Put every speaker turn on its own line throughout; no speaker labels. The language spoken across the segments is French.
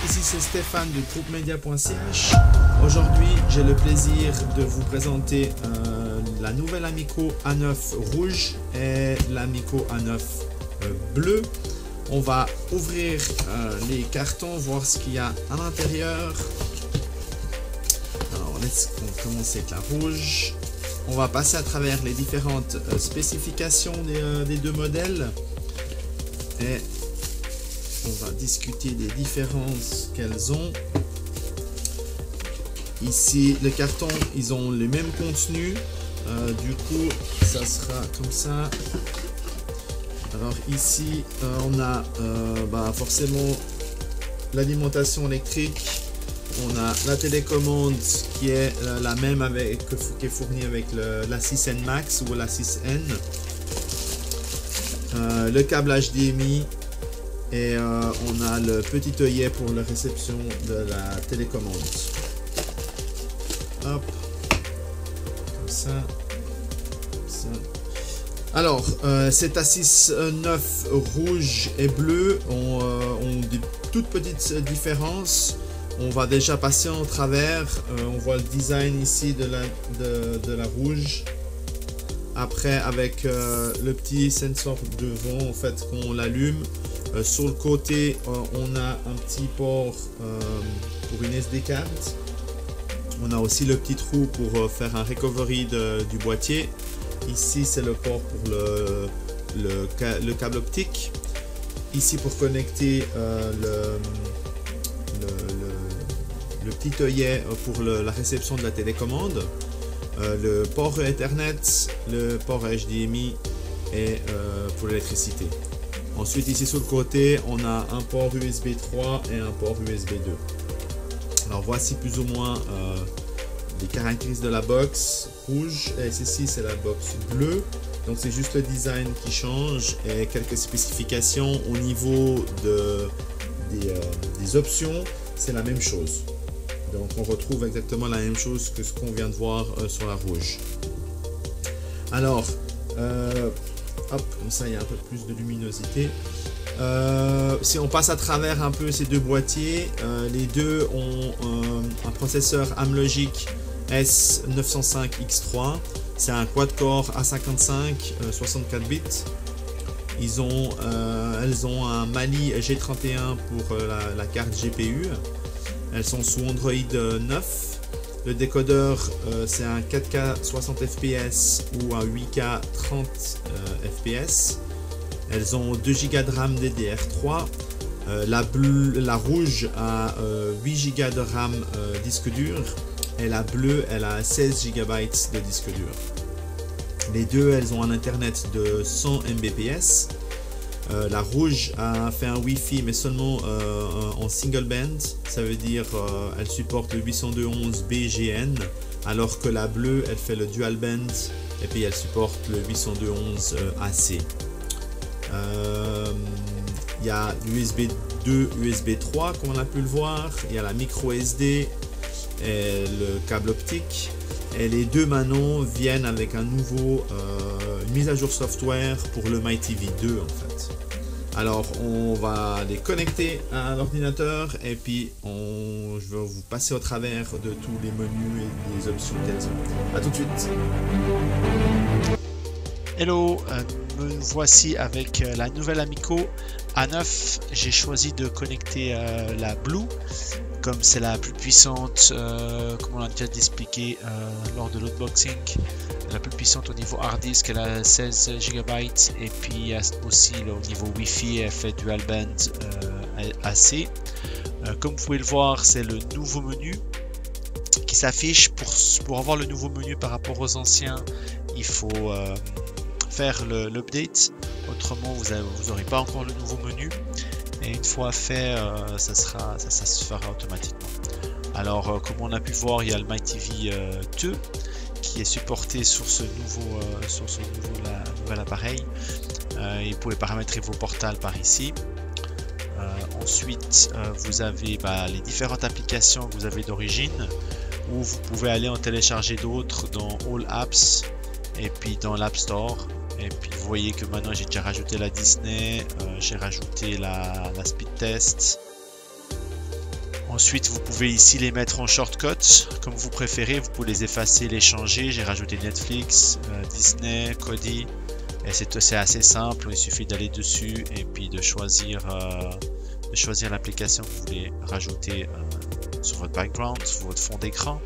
Ici c'est Stéphane du groupe media.ch. Aujourd'hui j'ai le plaisir de vous présenter la nouvelle Amico A9 rouge et l'Amico A9 bleu. On va ouvrir les cartons, voir ce qu'il y a à l'intérieur. Alors on commence avec la rouge. On va passer à travers les différentes spécifications des deux modèles. Et on va discuter des différences qu'elles ont. Ici, le carton, ils ont les mêmes contenus. Du coup, ça sera comme ça. Alors ici, on a forcément l'alimentation électrique. On a la télécommande qui est la même qui est fournie avec la 6N Max ou la 6N. Le câble HDMI. Et on a le petit œillet pour la réception de la télécommande. Hop, comme ça, comme ça. Alors, cette A6 9 rouge et bleu ont des toutes petites différences. On va déjà passer en travers. On voit le design ici de la rouge. Après, avec le petit sensor devant, en fait, quand on l'allume. Sur le côté, on a un petit port pour une SD card. On a aussi le petit trou pour faire un recovery du boîtier. Ici, c'est le port pour le câble optique. Ici, pour connecter le petit œillet pour la réception de la télécommande. Le port Ethernet, le port HDMI et pour l'électricité. Ensuite, ici sur le côté, on a un port USB 3 et un port USB 2. Alors voici plus ou moins les caractéristiques de la box rouge. Et ceci, c'est la box bleue. Donc c'est juste le design qui change et quelques spécifications au niveau des options. C'est la même chose. Donc on retrouve exactement la même chose que ce qu'on vient de voir sur la rouge. Alors, hop, comme ça il y a un peu plus de luminosité. Si on passe à travers un peu ces deux boîtiers, les deux ont un processeur Amlogic S905X3. C'est un quad-core A55 64 bits. Elles ont un Mali G31 pour la carte GPU. Elles sont sous Android 9. Le décodeur, c'est un 4K 60 fps ou un 8K 30 fps. Elles ont 2 Go de RAM DDR3. La rouge a 8 Go de RAM disque dur. Et la bleue, elle a 16 GB de disque dur. Les deux, elles ont un internet de 100 Mbps. La rouge a fait un Wi-Fi mais seulement en single band, ça veut dire elle supporte le 802.11bgn, alors que la bleue elle fait le dual band et puis elle supporte le 802.11ac. Il y a USB 2, USB 3 comme on a pu le voir, il y a la micro SD et le câble optique. Et les deux maintenant viennent avec une mise à jour software pour le MyTV 2 en fait. Alors on va les connecter à l'ordinateur et puis je vais vous passer au travers de tous les menus et les options qu'elles ont. A tout de suite.
Hello, me voici avec la nouvelle Amico A9. J'ai choisi de connecter la Blue, comme c'est la plus puissante, comme on l'a déjà expliqué lors de l'unboxing, la plus puissante au niveau hard disk. Elle a 16 GB et puis aussi au niveau Wi-Fi, elle fait dual band AC. Comme vous pouvez le voir, c'est le nouveau menu qui s'affiche. Pour avoir le nouveau menu par rapport aux anciens, il faut faire l'update, autrement vous n'aurez pas encore le nouveau menu, et une fois fait ça se fera automatiquement. Alors comme on a pu voir, il y a le MyTV 2 qui est supporté sur ce nouvel appareil, et vous pouvez paramétrer vos portals par ici. Ensuite vous avez les différentes applications que vous avez d'origine, où vous pouvez aller en télécharger d'autres dans All Apps et puis dans l'App Store. Et puis vous voyez que maintenant j'ai déjà rajouté la Disney, j'ai rajouté la Speed Test. Ensuite vous pouvez ici les mettre en shortcut comme vous préférez, vous pouvez les effacer, les changer. J'ai rajouté Netflix, Disney, Kodi, et c'est assez simple, il suffit d'aller dessus et puis de choisir l'application que vous voulez rajouter sur votre background, sur votre fond d'écran.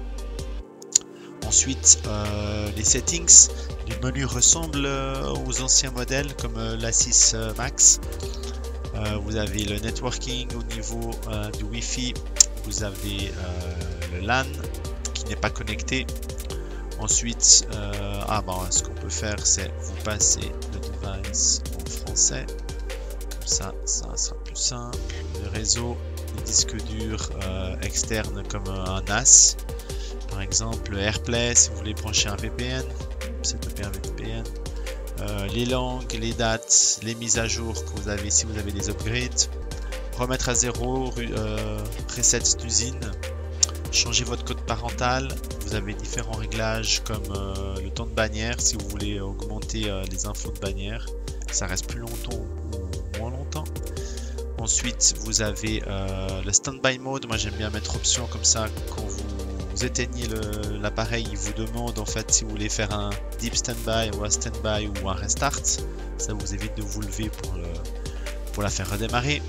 Ensuite, les settings, les menus ressemblent aux anciens modèles comme la 6 Max. Vous avez le networking au niveau du Wi-Fi, vous avez le LAN qui n'est pas connecté. Ensuite, ce qu'on peut faire, c'est vous passer le device en français. Comme ça sera plus simple. Le réseau, les disques durs externes comme un NAS. Par exemple, AirPlay, si vous voulez brancher un VPN, setuper un VPN. Les langues, les dates, les mises à jour que vous avez si vous avez des upgrades. Remettre à zéro, presets d'usine. Changer votre code parental. Vous avez différents réglages comme le temps de bannière si vous voulez augmenter les infos de bannière. Ça reste plus longtemps ou moins longtemps. Ensuite, vous avez le standby mode. Moi, j'aime bien mettre option comme ça. Quand vous éteignez l'appareil, il vous demande en fait si vous voulez faire un deep standby ou un standby ou un restart. Ça vous évite de vous lever pour la faire redémarrer.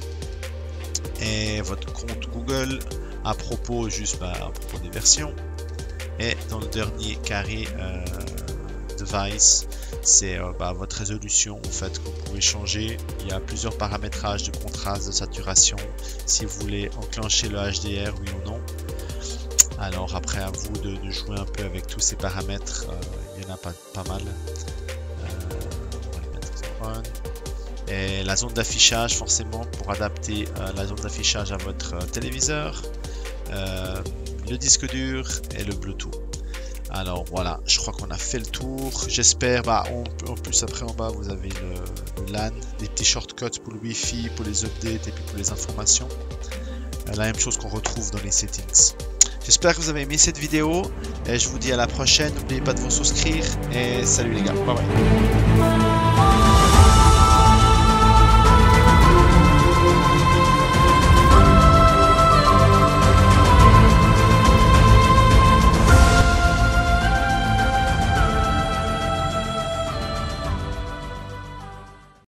Et votre compte Google à propos des versions. Et dans le dernier carré device, c'est votre résolution en fait que vous pouvez changer. Il y a plusieurs paramétrages de contraste, de saturation, si vous voulez enclencher le HDR, oui ou non. Alors après, à vous de jouer un peu avec tous ces paramètres. Il y en a pas mal. On va le mettre en on. Et la zone d'affichage, forcément, pour adapter la zone d'affichage à votre téléviseur. Le disque dur et le Bluetooth. Alors voilà, je crois qu'on a fait le tour. J'espère, en plus après en bas vous avez le LAN, des petits shortcuts pour le Wi-Fi, pour les updates et puis pour les informations. La même chose qu'on retrouve dans les settings. J'espère que vous avez aimé cette vidéo et je vous dis à la prochaine. N'oubliez pas de vous souscrire et salut les gars, bye bye.